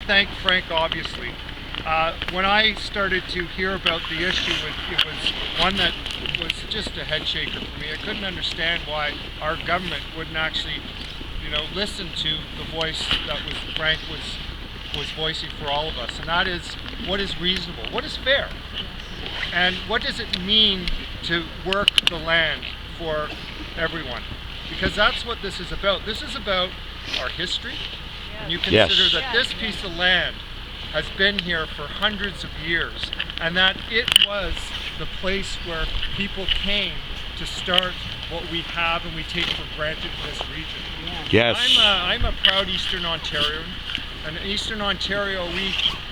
thank Frank, obviously. When I started to hear about the issue, it was one that was just a head shaker for me. I couldn't understand why our government wouldn't actually, listen to the voice that Frank was voicing for all of us, and that is what is reasonable, what is fair, and what does it mean to work the land for everyone, because that's what this is about. This is about our history, and you consider that this piece of land has been here for hundreds of years, and that it was the place where people came to start what we have and we take for granted in this region. Yes. I'm a proud Eastern Ontarian, and in Eastern Ontario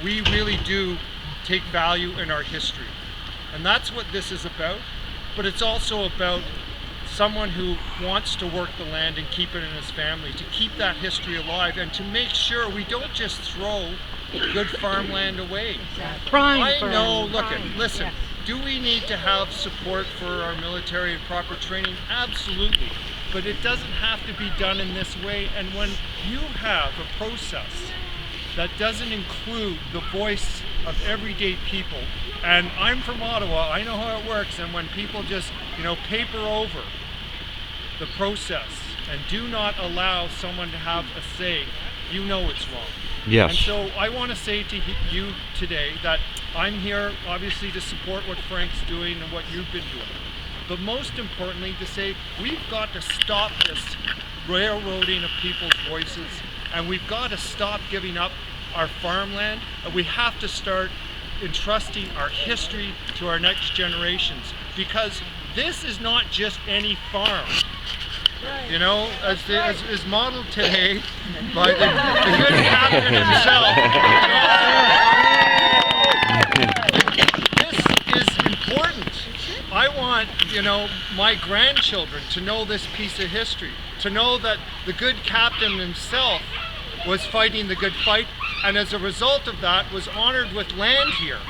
we really do take value in our history, and that's what this is about. But it's also about someone who wants to work the land and keep it in his family, to keep that history alive, and to make sure we don't just throw good farmland away. Listen, do we need to have support for our military and proper training? Absolutely. But it doesn't have to be done in this way. And when you have a process that doesn't include the voice of everyday people, and I'm from Ottawa, I know how it works, and when people just, paper over the process and do not allow someone to have a say, it's wrong. Yes. And so I want to say to you today that I'm here obviously to support what Frank's doing and what you've been doing. But most importantly to say we've got to stop this railroading of people's voices, and we've got to stop giving up our farmland, and we have to start entrusting our history to our next generations, because this is not just any farm. As modeled today by the good captain himself. This is important. I want, my grandchildren to know this piece of history, to know that the good captain himself was fighting the good fight, and as a result of that was honored with land here.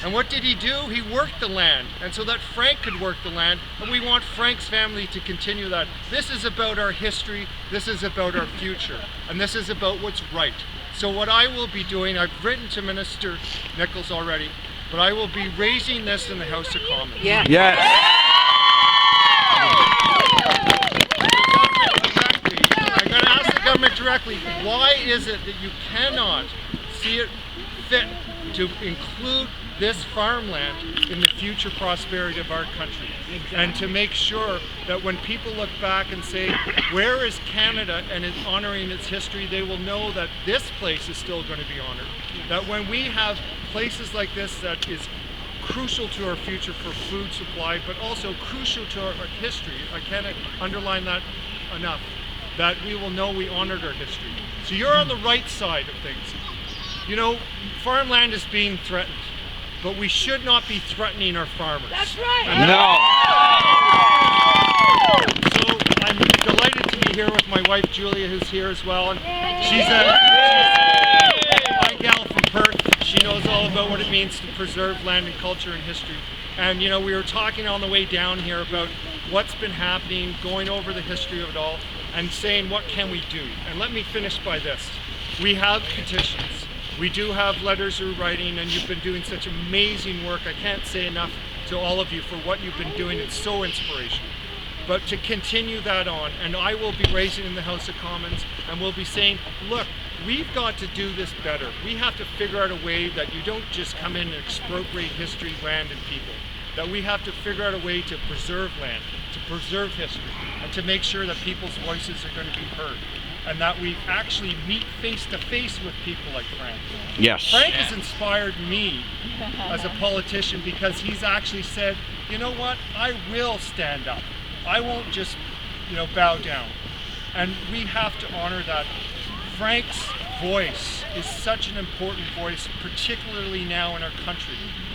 And what did he do? He worked the land, and so that Frank could work the land, and we want Frank's family to continue that. This is about our history, this is about our future, and this is about what's right. So what I will be doing, I've written to Minister Nichols already, but I will be raising this in the House of Commons. Yeah. Yes. I'm going to ask the government directly, why is it that you cannot see it fit to include this farmland in the future prosperity of our country? Exactly. And to make sure that when people look back and say, where is Canada, and it's honoring its history, they will know that this place is still going to be honored. That when we have places like this that is crucial to our future for food supply, but also crucial to our history, I can't underline that enough, that we will know we honored our history. So you're on the right side of things. Farmland is being threatened, but we should not be threatening our farmers. That's right. No. So I'm delighted to be here with my wife Julia, who's here as well. And she's a fine gal from Perth. She knows all about what it means to preserve land and culture and history. And we were talking on the way down here about what's been happening, going over the history of it all, and saying what can we do. And let me finish by this. We have petitions. We do have letters we're writing, and you've been doing such amazing work. I can't say enough to all of you for what you've been doing. It's so inspirational. But to continue that on, and I will be raising in the House of Commons, and we'll be saying, look, we've got to do this better. We have to figure out a way that you don't just come in and expropriate history, land, and people. That we have to figure out a way to preserve land, to preserve history, and to make sure that people's voices are going to be heard. And that we actually meet face to face with people like Frank. Yes. Frank has inspired me as a politician, because he's actually said, you know what, I will stand up. I won't just, bow down. And we have to honor that. Frank's voice is such an important voice, particularly now in our country,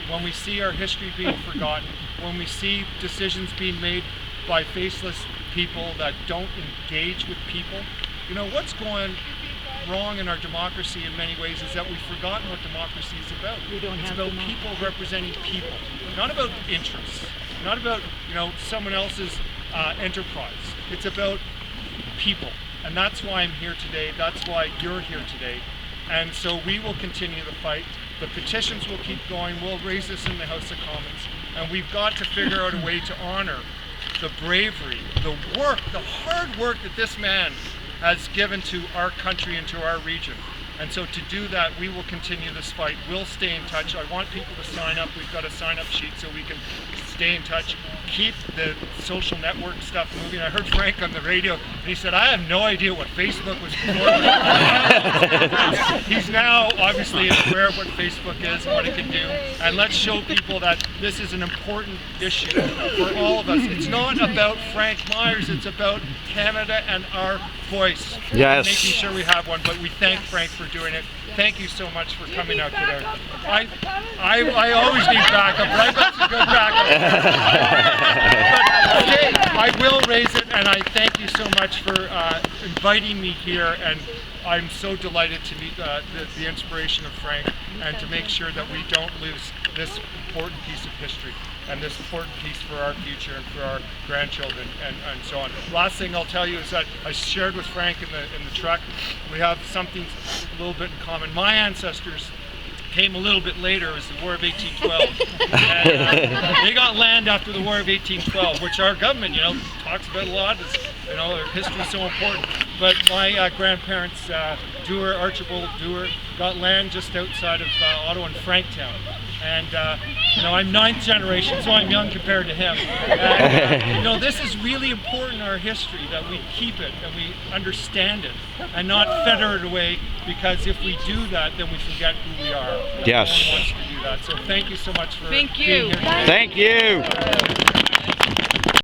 when we see our history being forgotten, when we see decisions being made by faceless people that don't engage with people. What's going wrong in our democracy in many ways is that we've forgotten what democracy is about. It's about people representing people, not about interests, not about someone else's enterprise. It's about people, and that's why I'm here today. That's why you're here today, And so we will continue the fight. The petitions will keep going. We'll raise this in the House of Commons. And we've got to figure out a way to honor the bravery, the work, the hard work that this man has given to our country and to our region. And so to do that, we will continue this fight. We'll stay in touch. I want people to sign up. We've got a sign-up sheet so we can stay in touch. Keep the social network stuff moving. I heard Frank on the radio, and he said, I have no idea what Facebook was before. He's now obviously aware of what Facebook is and what it can do. And let's show people that this is an important issue for all of us. It's not about Frank Myers. It's about Canada and our voice. Yes. Making sure we have one, but we thank Frank for doing it. Thank you so much for coming out today. I always need backup, right? That's a good backup. But, okay, I will raise it, and I thank you so much for inviting me here, and I'm so delighted to meet the inspiration of Frank, and to make sure that we don't lose this important piece of history and this important piece for our future and for our grandchildren and so on. Last thing I'll tell you is that I shared with Frank in the truck, we have something a little bit in common. My ancestors came a little bit later as the War of 1812. And, they got land after the War of 1812, which our government, talks about a lot. Their history is so important. But my grandparents, Dewar, Archibald Dewar, got land just outside of Ottawa in Franktown. And I'm 9th generation, so I'm young compared to him. And, this is really important in our history, that we keep it and we understand it and not fetter it away, because if we do that, then we forget who we are. Yes. No one wants to do that. So thank you so much for being here today. Thank you.